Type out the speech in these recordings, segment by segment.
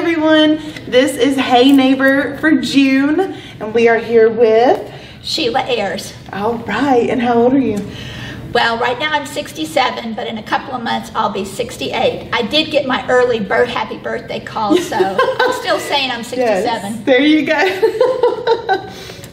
everyone. This is Hey Neighbor for June, and we are here with Sheila Ayers. All right, and how old are you? Well, right now I'm 67, but in a couple of months I'll be 68. I did get my early happy birthday call, so I'm still saying I'm 67. Yes, there you go.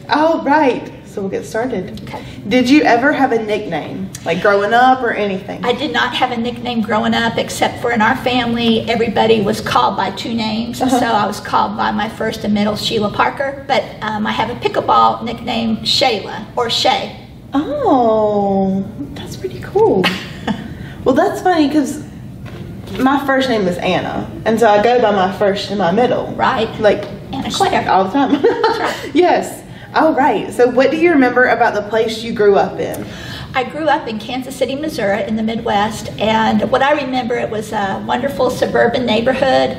All right, so we'll get started. Okay. Did you ever have a nickname, like growing up or anything? I did not have a nickname growing up, except for in our family, everybody was called by two names. So I was called by my first and middle, Sheila Parker, but I have a pickleball nickname, Sheila, or Shay. Oh, that's pretty cool. Well, that's funny because my first name is Anna, and so I go by my first and my middle. Right. Like Anna Claire. all the time. That's right. Yes. All right. So what do you remember about the place you grew up in? I grew up in Kansas City, Missouri in the Midwest, and what I remember, it was a wonderful suburban neighborhood.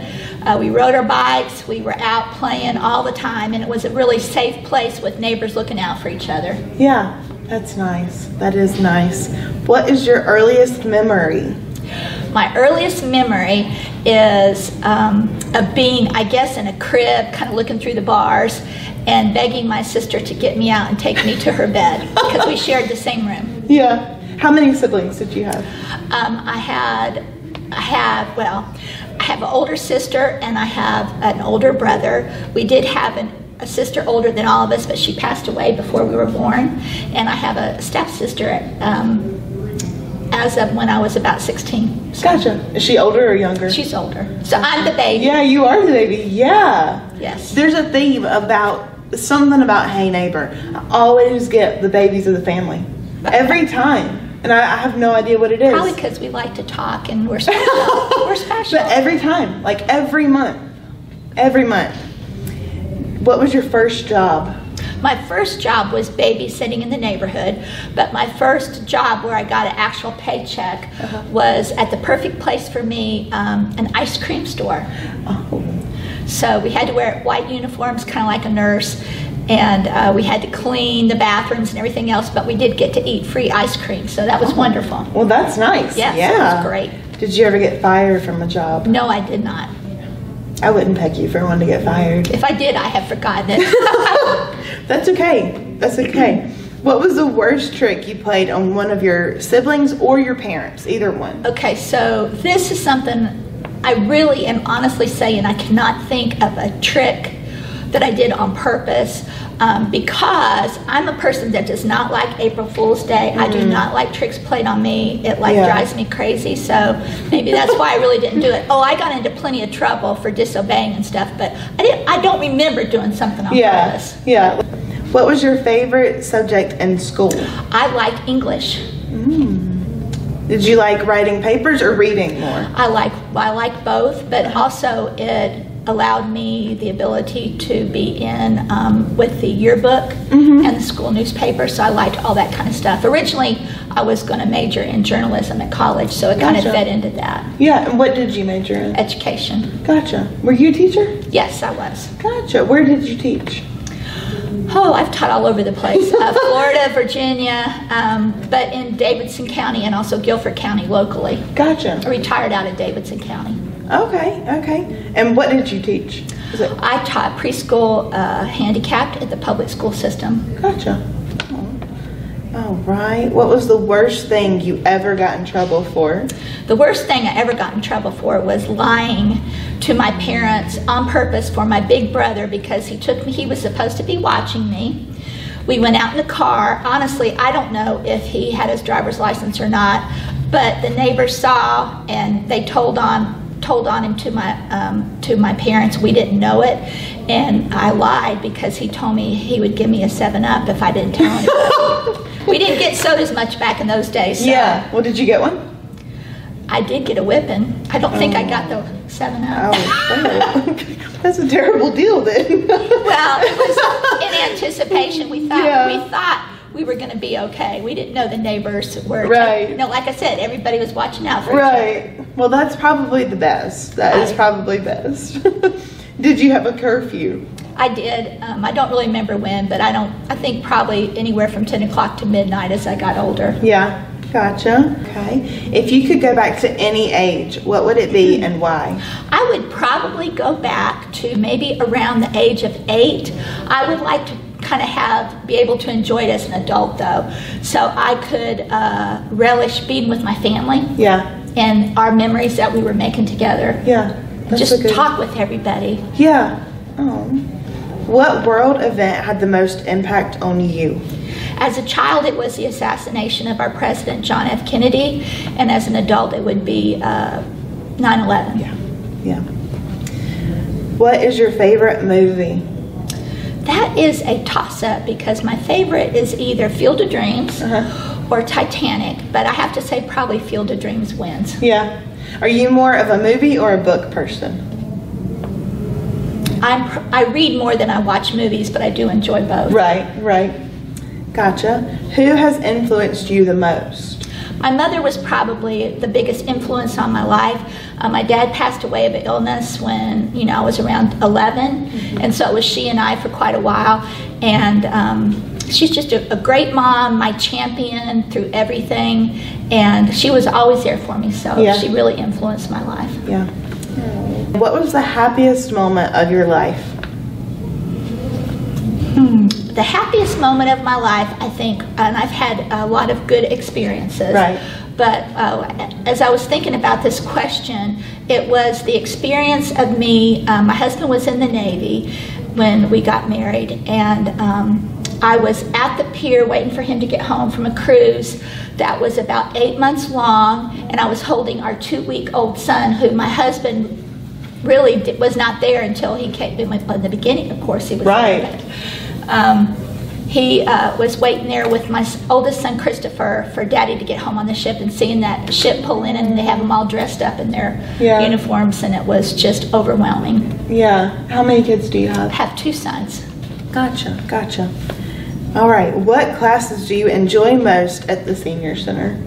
We rode our bikes, we were out playing all the time, and it was a really safe place with neighbors looking out for each other. Yeah, that's nice. That is nice. What is your earliest memory? My earliest memory is of being, I guess, in a crib, kind of looking through the bars, and begging my sister to get me out and take me to her bed because we shared the same room. Yeah. How many siblings did you have? I have an older sister and I have an older brother. We did have a sister older than all of us, but she passed away before we were born. And I have a stepsister as of when I was about 16. So Gotcha. Is she older or younger? she's older. So I'm the baby. Yeah, you are the baby. Yeah. Yes. There's a theme about something about Hey Neighbor. I always get the babies of the family. Every time. And I have no idea what it is. Probably because we like to talk and we're special. We're special. But every time, like every month. Every month. What was your first job? My first job was babysitting in the neighborhood, but my first job where I got an actual paycheck was at the perfect place for me, an ice cream store. Oh. So we had to wear white uniforms, kind of like a nurse, and we had to clean the bathrooms and everything else, but we did get to eat free ice cream, so that was wonderful. Well, that's nice. Yes, yeah. it was great. Did you ever get fired from a job? No, I did not. I wouldn't peg you for one to get fired. If I did, I have forgotten it. That's okay. That's okay. What was the worst trick you played on one of your siblings or your parents? Either one. Okay, so this is something I really am honestly saying I cannot think of a trick that I did on purpose because I'm a person that does not like April Fool's Day. I do not like tricks played on me. It drives me crazy, so maybe that's why I really didn't do it. Oh, I got into plenty of trouble for disobeying and stuff, but I don't remember doing something on purpose. Yeah. What was your favorite subject in school? I like English. Did you like writing papers or reading more? I like both, but also it allowed me the ability to be in with the yearbook and the school newspaper, so I liked all that kind of stuff. Originally, I was going to major in journalism at college, so it kind of fed into that. Yeah, and what did you major in? Education. Gotcha. Were you a teacher? Yes, I was. Gotcha. Where did you teach? Oh, I've taught all over the place. Florida, Virginia, but in Davidson County and also Guilford County locally. Gotcha. I retired out of Davidson County. Okay. And what did you teach? I taught preschool handicapped at the public school system. Gotcha. All right. What was the worst thing you ever got in trouble for? The worst thing I ever got in trouble for was lying to my parents on purpose for my big brother because he was supposed to be watching me. We went out in the car. Honestly, I don't know if he had his driver's license or not, but the neighbors saw and they told on him to my parents. We didn't know it, and I lied because he told me he would give me a 7-Up if I didn't tell anybody. We didn't get sodas much back in those days. So yeah. Well, did you get one? I did get a whipping. I don't think I got the 7-Up. Oh. That's a terrible deal then. Well, it was in anticipation. We thought we were going to be okay. We didn't know the neighbors were. Right. Like I said, everybody was watching out for each other. Well, that's probably the best. That is probably best. Did you have a curfew? I did. I don't really remember when, but I think probably anywhere from 10 o'clock to midnight as I got older. Yeah. Gotcha. Okay. If you could go back to any age, what would it be and why? I would probably go back to maybe around the age of 8. I would like to kind of be able to enjoy it as an adult though, so I could relish being with my family. Yeah. And our memories that we were making together. Yeah. And just talk with everybody. Yeah. Oh. What world event had the most impact on you? As a child, it was the assassination of our president, John F. Kennedy, and as an adult, it would be 9/11. Yeah. Yeah. What is your favorite movie? That is a toss-up because my favorite is either Field of Dreams or Titanic, but I have to say probably Field of Dreams wins. Yeah. Are you more of a movie or a book person? I read more than I watch movies, but I do enjoy both. Right, right. Gotcha. Who has influenced you the most? My mother was probably the biggest influence on my life. My dad passed away of an illness when I was around 11, and so it was she and I for quite a while. And she's just a great mom, my champion through everything, and she was always there for me. So she really influenced my life. Yeah. What was the happiest moment of your life? The happiest moment of my life, I think, and I've had a lot of good experiences. Right. But as I was thinking about this question, it was the experience of me. My husband was in the Navy when we got married, and I was at the pier waiting for him to get home from a cruise that was about 8 months long, and I was holding our 2-week-old son, who my husband really was not there until he came. In the beginning, of course, he was there. He was waiting there with my oldest son, Christopher, for Daddy to get home on the ship, and seeing that ship pull in, and they have them all dressed up in their uniforms, and it was just overwhelming. Yeah. How many kids do you have? I have 2 sons. Gotcha, gotcha. All right. What classes do you enjoy most at the Senior Center?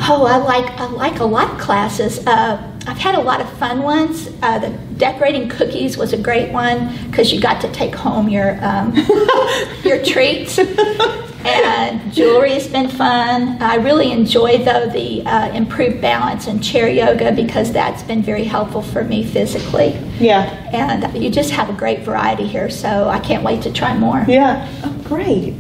Oh, I like a lot of classes. I've had a lot of fun ones. The decorating cookies was a great one because you got to take home your your treats. And jewelry has been fun. I really enjoy though the improved balance and chair yoga because that's been very helpful for me physically. Yeah. And you just have a great variety here, so I can't wait to try more. Yeah. Oh, great.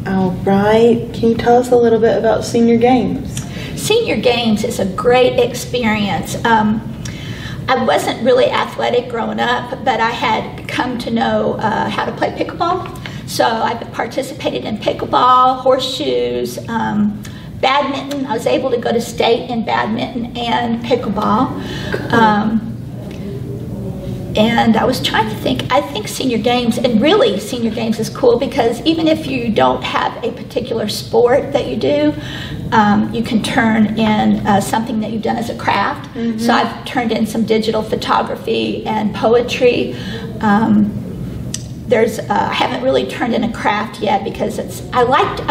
All right. Can you tell us a little bit about Senior Games? Senior Games is a great experience. I wasn't really athletic growing up, but I had come to know how to play pickleball. So I participated in pickleball, horseshoes, badminton. I was able to go to state in badminton and pickleball. And I was trying to think, I think Senior Games, and really Senior Games is cool because even if you don't have a particular sport that you do, you can turn in something that you've done as a craft. So I've turned in some digital photography and poetry. I haven't really turned in a craft yet because I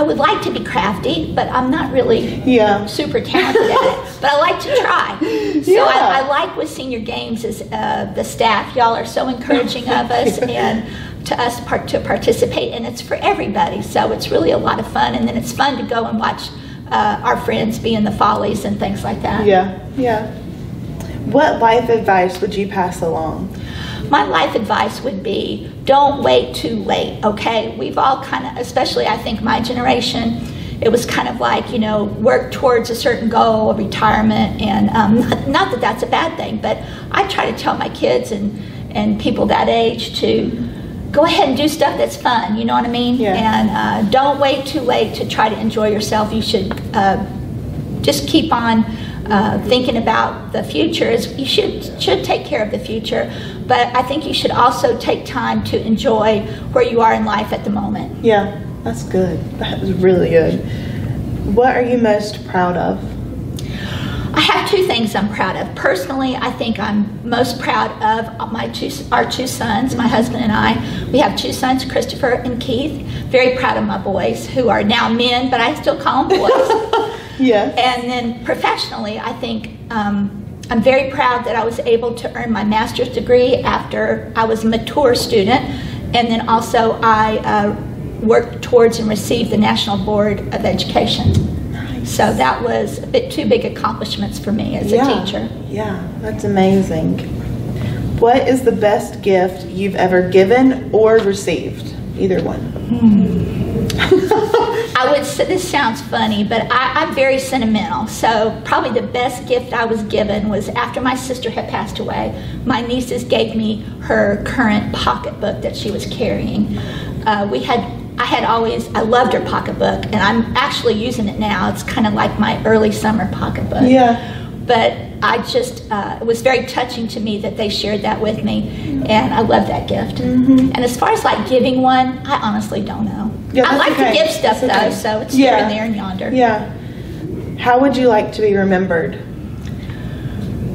would like to be crafty, but I'm not really super talented at it. But I like to try. So I like with Senior Games is the staff. Y'all are so encouraging of us and to us to participate, and it's for everybody. So it's really a lot of fun, and then it's fun to go and watch our friends be in the follies and things like that. Yeah, yeah. What life advice would you pass along? My life advice would be, don't wait too late, okay? We've all kind of, especially I think my generation, it was kind of like, work towards a certain goal of retirement, and not that that's a bad thing, but I try to tell my kids and people that age to go ahead and do stuff that's fun, you know what I mean? Yeah. And don't wait too late to try to enjoy yourself. You should just keep on thinking about the future. You should take care of the future, but I think you should also take time to enjoy where you are in life at the moment. Yeah, that's good. That was really good. What are you most proud of? I have 2 things I'm proud of. Personally, I think I'm most proud of our 2 sons, my husband and I. We have 2 sons, Christopher and Keith. Very proud of my boys, who are now men, but I still call them boys. Yes. And then professionally, I think I'm very proud that I was able to earn my master's degree after I was a mature student. And then also I work towards and receive the National Board of Education. Nice. So that was a bit too big accomplishments for me as a teacher. Yeah, that's amazing. What is the best gift you've ever given or received? Either one. I would say, this sounds funny, but I'm very sentimental. So probably the best gift I was given was after my sister had passed away. My nieces gave me her current pocketbook that she was carrying. I loved her pocketbook, and I'm actually using it now. It's kind of like my early summer pocketbook. Yeah. But it was very touching to me that they shared that with me, and I love that gift. And as far as like giving one, I honestly don't know. Yeah, I like okay. to give stuff though, so it's here and there and yonder. Yeah. How would you like to be remembered?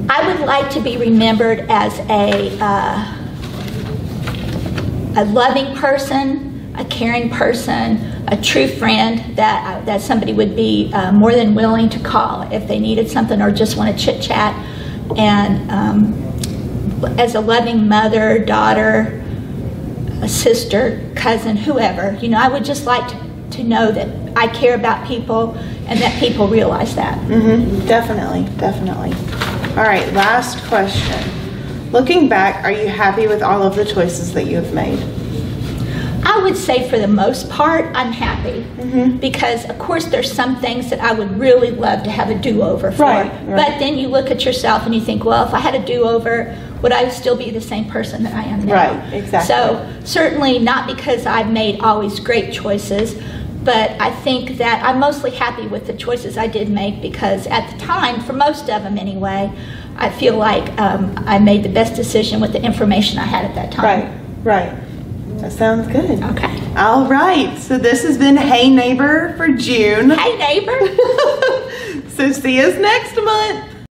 I would like to be remembered as a loving person, a caring person, a true friend that somebody would be more than willing to call if they needed something or just want to chit chat. And as a loving mother, daughter, a sister, cousin, whoever, I would just like to know that I care about people and that people realize that. Definitely, definitely. All right, last question. Looking back, are you happy with all of the choices that you have made? I would say for the most part, I'm happy. Because, of course, there's some things that I would really love to have a do-over for. Right. But then you look at yourself and you think, well, if I had a do-over, would I still be the same person that I am now? Right, exactly. So certainly not because I've made always great choices, but I think that I'm mostly happy with the choices I did make because at the time, for most of them anyway, I feel like I made the best decision with the information I had at that time. Right. That sounds good. Okay. All right. So this has been Hey Neighbor for June. Hey Neighbor. So see us next month.